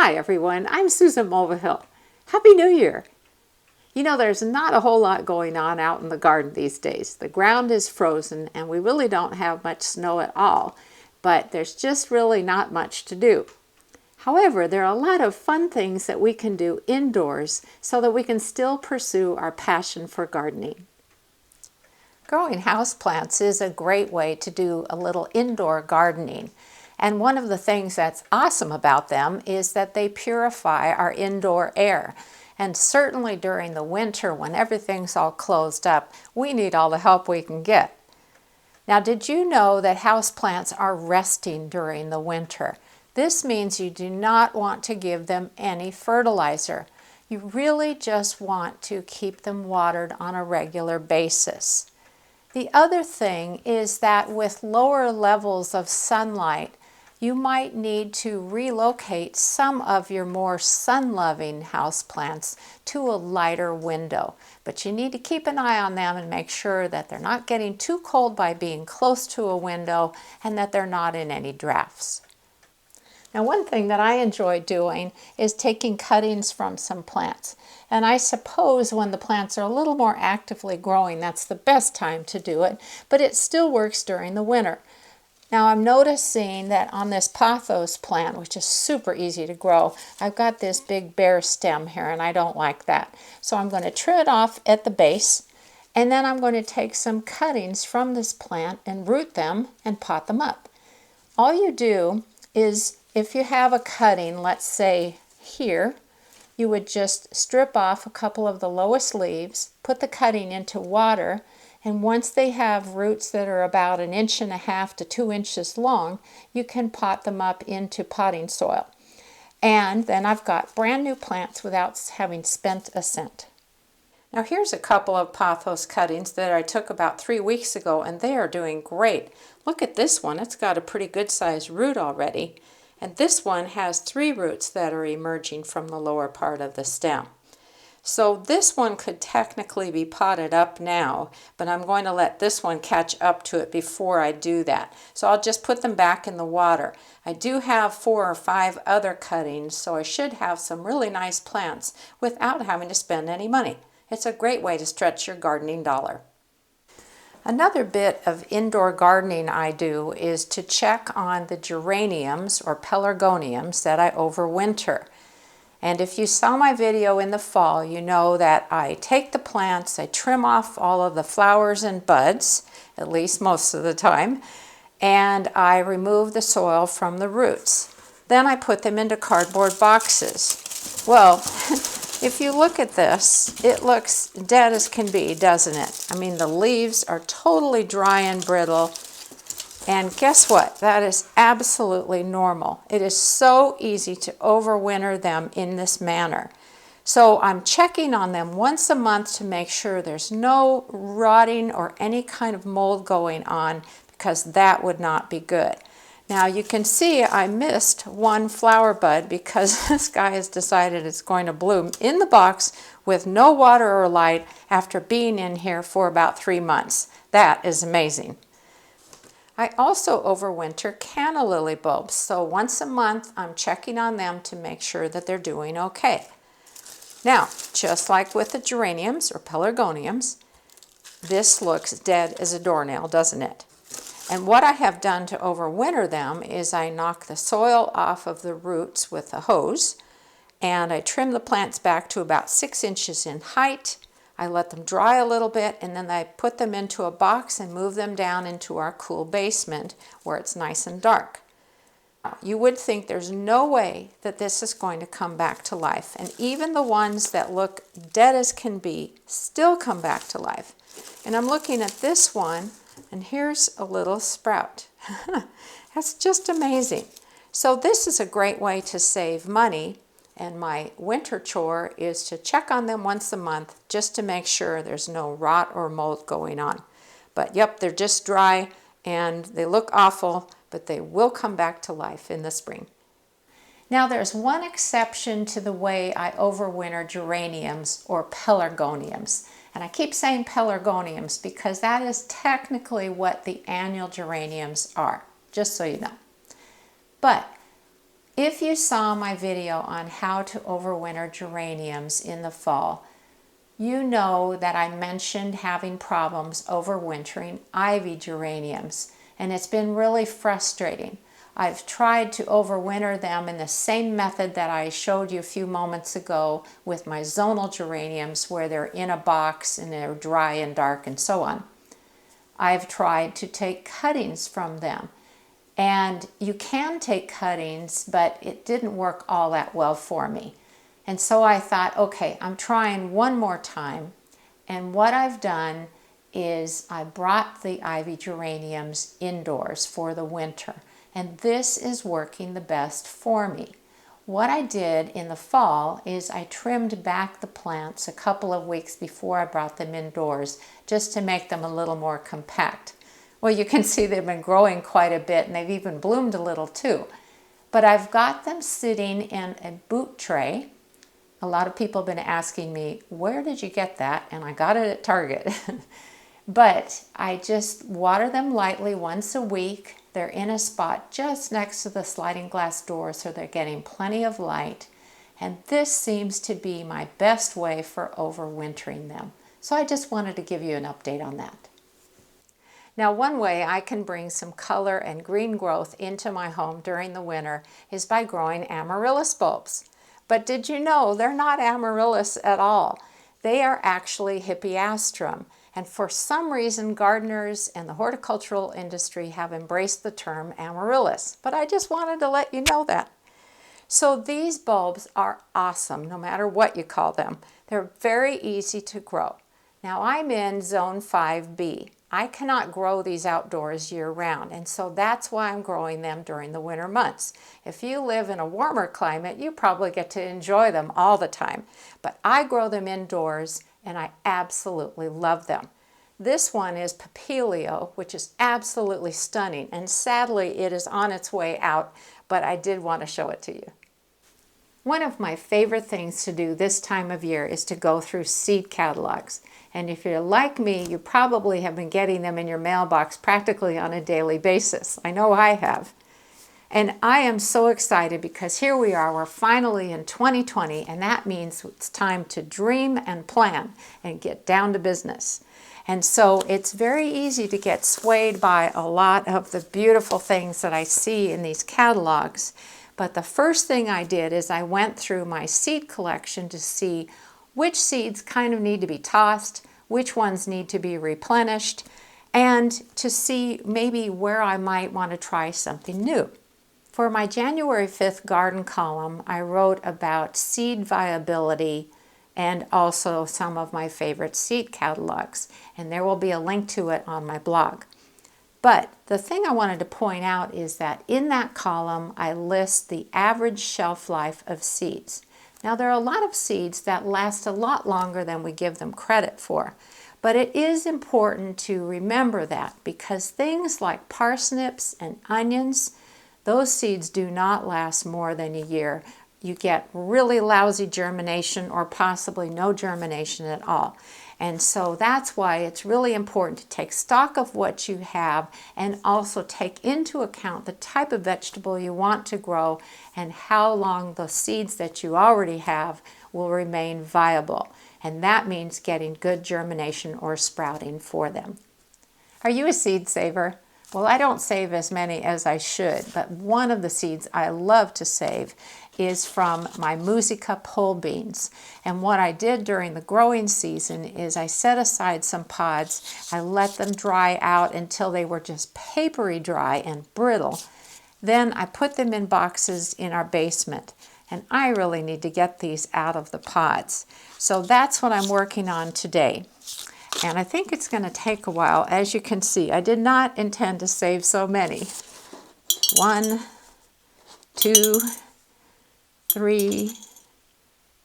Hi everyone, I'm Susan Mulvihill. Happy New Year! You know, there's not a whole lot going on out in the garden these days. The ground is frozen and we really don't have much snow at all, but there's just really not much to do. However, there are a lot of fun things that we can do indoors so that we can still pursue our passion for gardening. Growing houseplants is a great way to do a little indoor gardening. And one of the things that's awesome about them is that they purify our indoor air. And certainly during the winter when everything's all closed up, we need all the help we can get. Now, did you know that houseplants are resting during the winter? This means you do not want to give them any fertilizer. You really just want to keep them watered on a regular basis. The other thing is that with lower levels of sunlight, you might need to relocate some of your more sun-loving houseplants to a lighter window. But you need to keep an eye on them and make sure that they're not getting too cold by being close to a window and that they're not in any drafts. Now, one thing that I enjoy doing is taking cuttings from some plants. And I suppose when the plants are a little more actively growing, that's the best time to do it, but it still works during the winter. Now I'm noticing that on this pothos plant, which is super easy to grow, I've got this big bare stem here and I don't like that. So I'm going to trim it off at the base and then I'm going to take some cuttings from this plant and root them and pot them up. All you do is, if you have a cutting, let's say here, you would just strip off a couple of the lowest leaves, put the cutting into water, and once they have roots that are about 1.5 inches to 2 inches long, you can pot them up into potting soil. And then I've got brand new plants without having spent a cent. Now here's a couple of pothos cuttings that I took about 3 weeks ago and they are doing great. Look at this one, it's got a pretty good sized root already. And this one has 3 roots that are emerging from the lower part of the stem. So this one could technically be potted up now, but I'm going to let this one catch up to it before I do that. So I'll just put them back in the water. I do have 4 or 5 other cuttings, so I should have some really nice plants without having to spend any money. It's a great way to stretch your gardening dollar. Another bit of indoor gardening I do is to check on the geraniums or pelargoniums that I overwinter. And if you saw my video in the fall, you know that I take the plants, I trim off all of the flowers and buds, at least most of the time, and I remove the soil from the roots. Then I put them into cardboard boxes. Well, if you look at this, it looks dead as can be, doesn't it? I mean, the leaves are totally dry and brittle. And guess what? That is absolutely normal. It is so easy to overwinter them in this manner. So I'm checking on them once a month to make sure there's no rotting or any kind of mold going on, because that would not be good. Now you can see I missed one flower bud because this guy has decided it's going to bloom in the box with no water or light after being in here for about 3 months. That is amazing. I also overwinter canna lily bulbs, so once a month I'm checking on them to make sure that they're doing okay. Now, just like with the geraniums or pelargoniums, this looks dead as a doornail, doesn't it? And what I have done to overwinter them is I knock the soil off of the roots with a hose, and I trim the plants back to about 6 inches in height. I let them dry a little bit, and then I put them into a box and move them down into our cool basement where it's nice and dark. You would think there's no way that this is going to come back to life, and even the ones that look dead as can be still come back to life. And I'm looking at this one, and here's a little sprout. That's just amazing. So this is a great way to save money. And my winter chore is to check on them once a month just to make sure there's no rot or mold going on. But yep, they're just dry and they look awful, but they will come back to life in the spring. Now there's one exception to the way I overwinter geraniums or pelargoniums. And I keep saying pelargoniums because that is technically what the annual geraniums are, just so you know. But If you saw my video on how to overwinter geraniums in the fall, you know that I mentioned having problems overwintering ivy geraniums, and it's been really frustrating. I've tried to overwinter them in the same method that I showed you a few moments ago with my zonal geraniums, where they're in a box and they're dry and dark and so on. I've tried to take cuttings from them, and you can take cuttings, but it didn't work all that well for me. And so I thought, okay, I'm trying one more time, and what I've done is I brought the ivy geraniums indoors for the winter. And this is working the best for me. What I did in the fall is I trimmed back the plants a couple of weeks before I brought them indoors, just to make them a little more compact. Well, you can see they've been growing quite a bit, and they've even bloomed a little too. But I've got them sitting in a boot tray. A lot of people have been asking me, where did you get that? And I got it at Target. But I just water them lightly once a week. They're in a spot just next to the sliding glass door, so they're getting plenty of light. And this seems to be my best way for overwintering them. So I just wanted to give you an update on that. Now, one way I can bring some color and green growth into my home during the winter is by growing amaryllis bulbs. But did you know they're not amaryllis at all? They are actually Hippeastrum. And for some reason, gardeners and the horticultural industry have embraced the term amaryllis. But I just wanted to let you know that. So these bulbs are awesome, no matter what you call them. They're very easy to grow. Now, I'm in zone 5B. I cannot grow these outdoors year-round, and so that's why I'm growing them during the winter months. If you live in a warmer climate, you probably get to enjoy them all the time. But I grow them indoors, and I absolutely love them. This one is Papilio, which is absolutely stunning, and sadly it is on its way out, but I did want to show it to you. One of my favorite things to do this time of year is to go through seed catalogs. And if you're like me, you probably have been getting them in your mailbox practically on a daily basis. I know I have. And I am so excited because here we are, we're finally in 2020, and that means it's time to dream and plan and get down to business. And so it's very easy to get swayed by a lot of the beautiful things that I see in these catalogs. But the first thing I did is I went through my seed collection to see which seeds kind of need to be tossed, which ones need to be replenished, and to see maybe where I might want to try something new. For my January 5th garden column, I wrote about seed viability and also some of my favorite seed catalogs, and there will be a link to it on my blog. But the thing I wanted to point out is that in that column, I list the average shelf life of seeds. Now, there are a lot of seeds that last a lot longer than we give them credit for, but it is important to remember that because things like parsnips and onions, those seeds do not last more than a year. You get really lousy germination or possibly no germination at all. And so that's why it's really important to take stock of what you have and also take into account the type of vegetable you want to grow and how long the seeds that you already have will remain viable. And that means getting good germination or sprouting for them. Are you a seed saver? Well, I don't save as many as I should, but one of the seeds I love to save is from my Musica pole beans. And what I did during the growing season is I set aside some pods. I let them dry out until they were just papery dry and brittle. Then I put them in boxes in our basement. And I really need to get these out of the pods. So that's what I'm working on today. And I think it's going to take a while. As you can see, I did not intend to save so many. 1, 2, 3,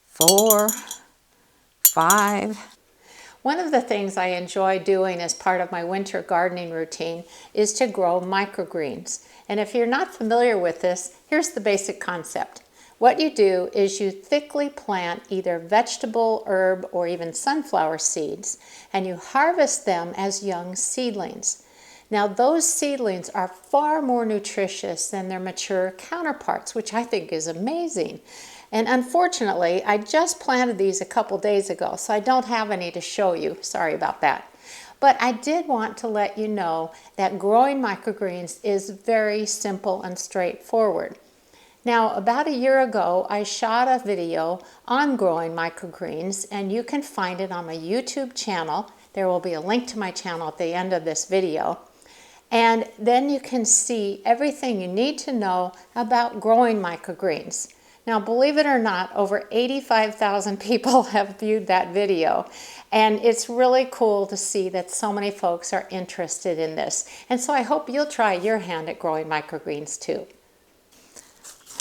4, 5. One of the things I enjoy doing as part of my winter gardening routine is to grow microgreens. And if you're not familiar with this, here's the basic concept. What you do is you thickly plant either vegetable, herb, or even sunflower seeds, and you harvest them as young seedlings. Now those seedlings are far more nutritious than their mature counterparts, which I think is amazing. And unfortunately, I just planted these a couple days ago, so I don't have any to show you. Sorry about that. But I did want to let you know that growing microgreens is very simple and straightforward. Now, about a year ago, I shot a video on growing microgreens, and you can find it on my YouTube channel. There will be a link to my channel at the end of this video. And then you can see everything you need to know about growing microgreens. Now, believe it or not, over 85,000 people have viewed that video. And it's really cool to see that so many folks are interested in this. And so I hope you'll try your hand at growing microgreens too.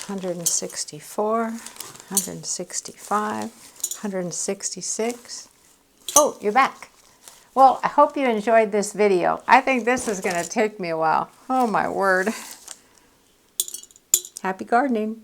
164, 165, 166. Oh, you're back. Well, I hope you enjoyed this video. I think this is going to take me a while. Oh my word. Happy gardening.